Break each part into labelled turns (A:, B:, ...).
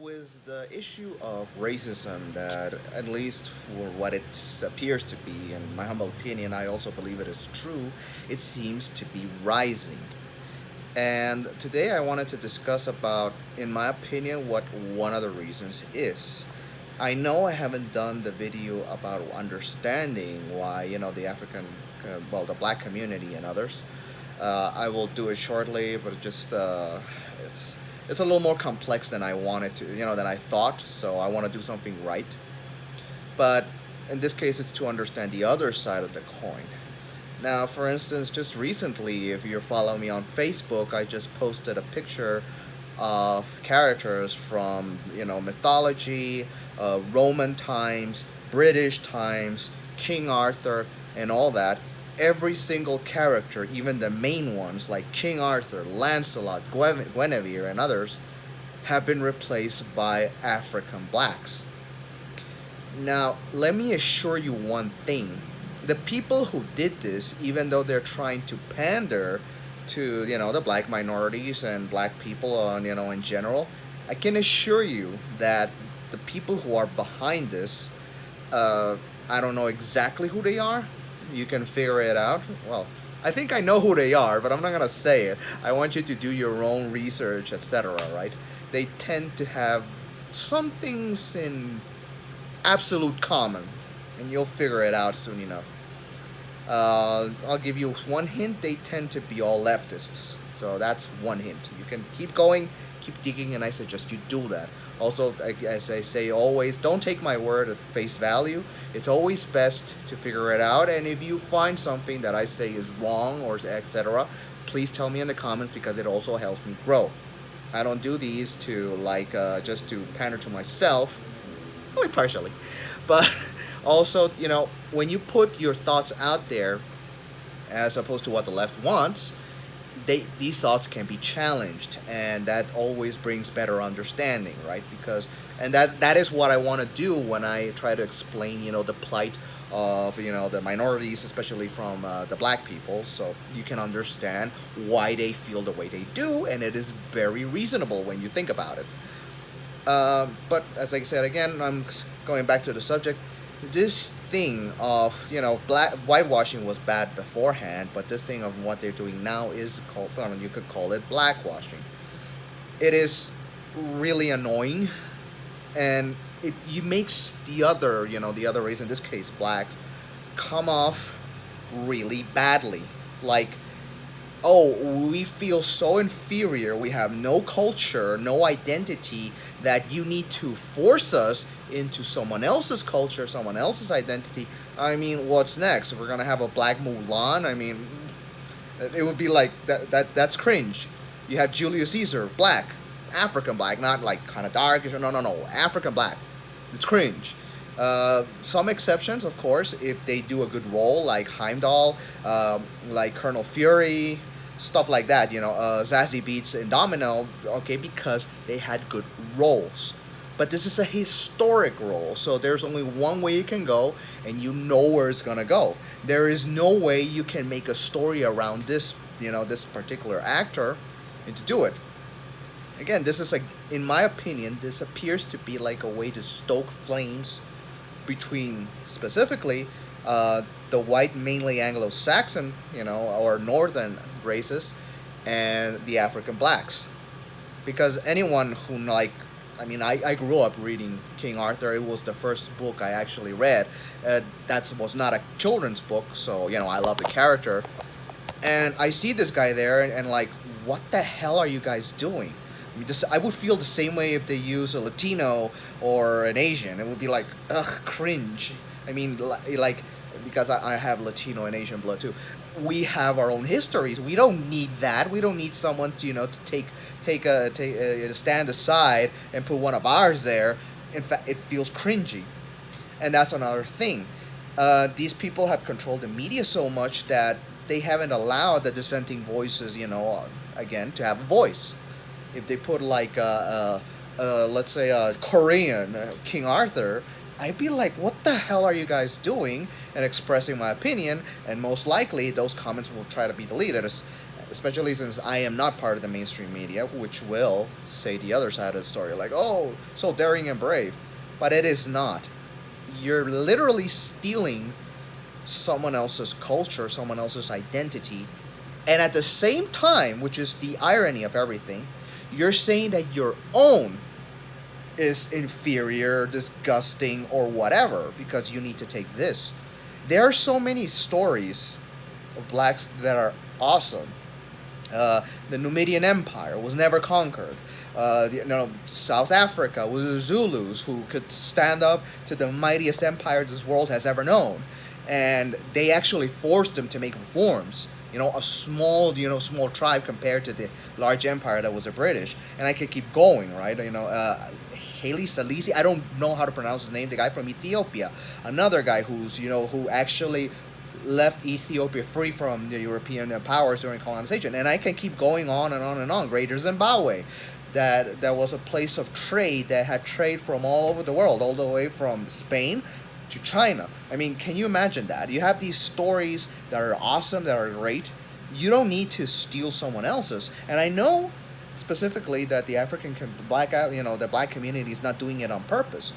A: with the issue of racism, that at least for what it appears to be, in my humble opinion, I also believe it is true, it seems to be rising. And today I wanted to discuss about, in my opinion, what one of the reasons is. I know I haven't done the video about understanding why, the the black community and others. I will do it shortly, but it's it's a little more complex than I wanted to, than I thought. So I want to do something right. But in this case, it's to understand the other side of the coin. Now, for instance, just recently, if you're following me on Facebook, I just posted a picture of characters from, mythology, Roman times, British times, King Arthur, and all that. Every single character, even the main ones like King Arthur, Lancelot, Guinevere, and others, have been replaced by African blacks. Now, let me assure you one thing. The people who did this, even though they're trying to pander to, the black minorities and black people on, in general, I can assure you that the people who are behind this, I don't know exactly who they are. You can figure it out. Well, I think I know who they are, but I'm not gonna say it. I want you to do your own research, etc. Right? They tend to have some things in absolute common, and you'll figure it out soon enough. I'll give you one hint. They tend to be all leftists. So that's one hint. You can keep going, keep digging, and I suggest you do that. Also, as I say always, don't take my word at face value. It's always best to figure it out. And if you find something that I say is wrong or etc., please tell me in the comments because it also helps me grow. I don't do these to just to pander to myself, only partially, but also, when you put your thoughts out there as opposed to what the left wants, these thoughts can be challenged, and that always brings better understanding, right? Because and that is what I want to do when I try to explain, the plight of the minorities, especially from the black people, so you can understand why they feel the way they do, and it is very reasonable when you think about it. But as I said again, I'm going back to the subject. This thing of black whitewashing was bad beforehand, but this thing of what they're doing now is called, you could call it blackwashing. It is really annoying, and it makes the other race, in this case blacks, come off really badly. Like, oh, we feel so inferior, we have no culture, no identity, that you need to force us into someone else's culture, someone else's identity. I mean, what's next? We're gonna have a black Mulan? I mean, it would be like that's cringe. You have Julius Caesar, black, African black, not like kind of dark. No, African black. It's cringe. Some exceptions, of course, if they do a good role, like Heimdall, like Colonel Fury, stuff like that. Zazie Beetz and Domino, okay, because they had good roles. But this is a historic role, so there's only one way you can go, and you know where it's gonna go. There is no way you can make a story around this, this particular actor, and to do it. Again, this is like, in my opinion, this appears to be like a way to stoke flames between specifically the white, mainly Anglo-Saxon, or northern races, and the African blacks. Because anyone who I grew up reading King Arthur. It was the first book I actually read. That was not a children's book, so I love the character. And I see this guy there, and like, what the hell are you guys doing? I would feel the same way if they use a Latino or an Asian. It would be like, ugh, cringe. I mean, like, because I have Latino and Asian blood too. We have our own histories. We don't need that. We don't need someone to to take a stand aside and put one of ours there. In fact, it feels cringy, and that's another thing. These people have controlled the media so much that they haven't allowed the dissenting voices, again, to have a voice. If they put like let's say a Korean King Arthur, I'd be like, what the hell are you guys doing? And expressing my opinion, and most likely those comments will try to be deleted. especially since I am not part of the mainstream media, which will say the other side of the story, like, oh, so daring and brave. But it is not. You're literally stealing someone else's culture, someone else's identity, and at the same time, which is the irony of everything, you're saying that your own is inferior, disgusting, or whatever because you need to take this. There are so many stories of blacks that are awesome. The Numidian Empire was never conquered. South Africa was the Zulus who could stand up to the mightiest empire this world has ever known, and they actually forced them to make reforms. A small, small tribe compared to the large empire that was the British, and I could keep going, right? Haile Selassie, I don't know how to pronounce his name. The guy from Ethiopia, another guy who actually left Ethiopia free from the European powers during colonization, and I can keep going on and on and on. Greater Zimbabwe, that was a place of trade that had trade from all over the world, all the way from Spain to China. I mean, can you imagine that? You have these stories that are awesome, that are great. You don't need to steal someone else's. And I know specifically that the the black community is not doing it on purpose.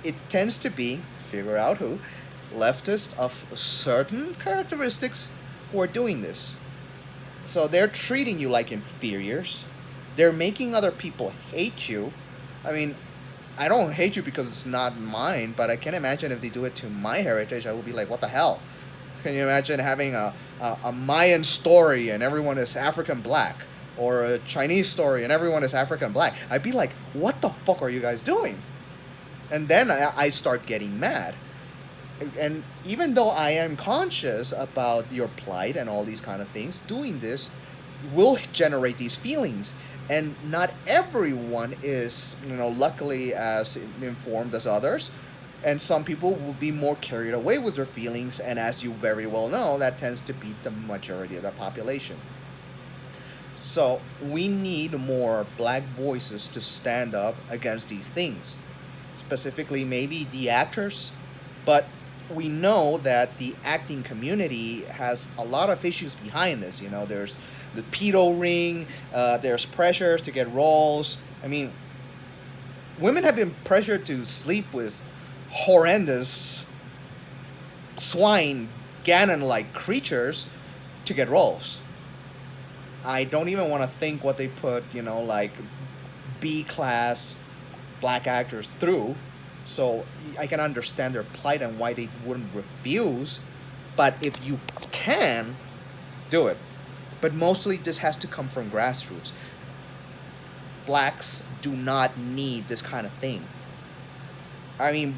A: It tends to be, figure out who, leftists of certain characteristics who are doing this. So they're treating you like inferiors. They're making other people hate you. I mean, I don't hate you because it's not mine, but I can imagine if they do it to my heritage, I would be like, what the hell? Can you imagine having a Mayan story and everyone is African black? Or a Chinese story and everyone is African black? I'd be like, what the fuck are you guys doing? And then I start getting mad. And even though I am conscious about your plight and all these kind of things, doing this will generate these feelings. And not everyone is, luckily as informed as others. And some people will be more carried away with their feelings. And as you very well know, that tends to be the majority of the population. So we need more black voices to stand up against these things. Specifically, maybe the actors. But we know that the acting community has a lot of issues behind this. There's the pedo ring, there's pressures to get roles. I mean, women have been pressured to sleep with horrendous swine, Ganon-like creatures to get roles. I don't even want to think what they put, like B-class black actors through. So I can understand their plight and why they wouldn't refuse. But if you can, do it. But mostly this has to come from grassroots. Blacks do not need this kind of thing. I mean,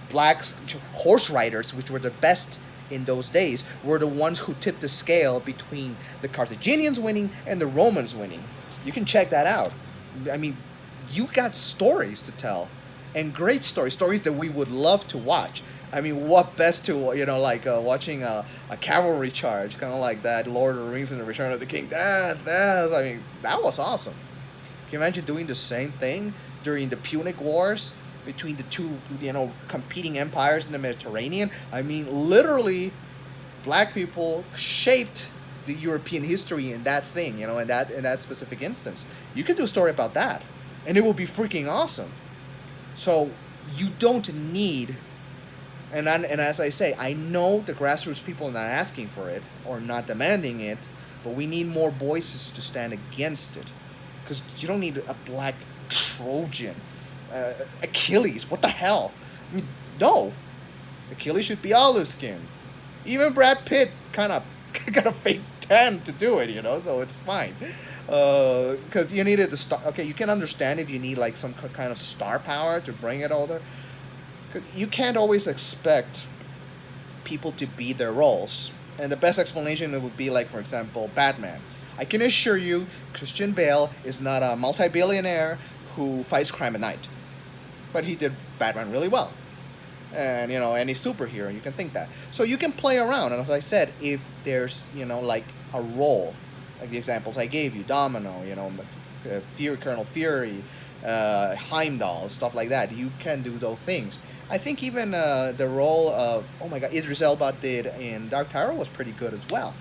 A: blacks, horse riders, which were the best in those days, were the ones who tipped the scale between the Carthaginians winning and the Romans winning. You can check that out. I mean, you got stories to tell. And great stories that we would love to watch. I mean, what best to, watching a cavalry charge, kind of like that Lord of the Rings and the Return of the King. That was awesome. Can you imagine doing the same thing during the Punic Wars between the two, competing empires in the Mediterranean? I mean, literally, black people shaped the European history in that thing, in that specific instance. You could do a story about that, and it will be freaking awesome. So you don't need, and as I say, I know the grassroots people are not asking for it or not demanding it, but we need more voices to stand against it. Because you don't need a black Trojan. Achilles, what the hell? I mean, no. Achilles should be olive skin. Even Brad Pitt kind of got a fake tan to do it, so it's fine. Because you needed the star. Okay, you can understand if you need like some kind of star power to bring it over. You can't always expect people to be their roles. And the best explanation would be like, for example, Batman. I can assure you, Christian Bale is not a multi-billionaire who fights crime at night. But he did Batman really well. And, any superhero, you can think that. So you can play around. And as I said, if there's, like a role, like the examples I gave you, Domino, Fury, Colonel Fury, Heimdall, stuff like that. You can do those things. I think even the role of, Idris Elba did in Dark Tower was pretty good as well.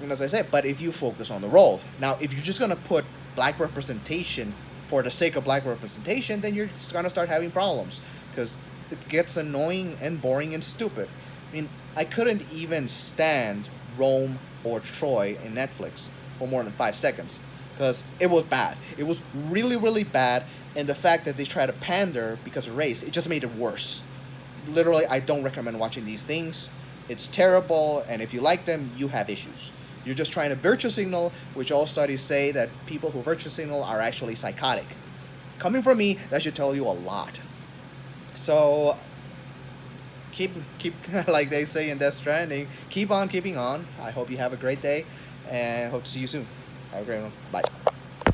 A: And as I said, but if you focus on the role, now if you're just gonna put black representation for the sake of black representation, then you're just gonna start having problems because it gets annoying and boring and stupid. I mean, I couldn't even stand Rome or Troy in Netflix for more than 5 seconds because it was bad. It was really, really bad, and the fact that they try to pander because of race, it just made it worse. Literally, I don't recommend watching these things. It's terrible, and if you like them, you have issues. You're just trying to virtue signal, which all studies say that people who virtue signal are actually psychotic. Coming from me, that should tell you a lot. So keep like they say in Death Stranding, keep on keeping on. I hope you have a great day, and hope to see you soon. Have a great one. Bye.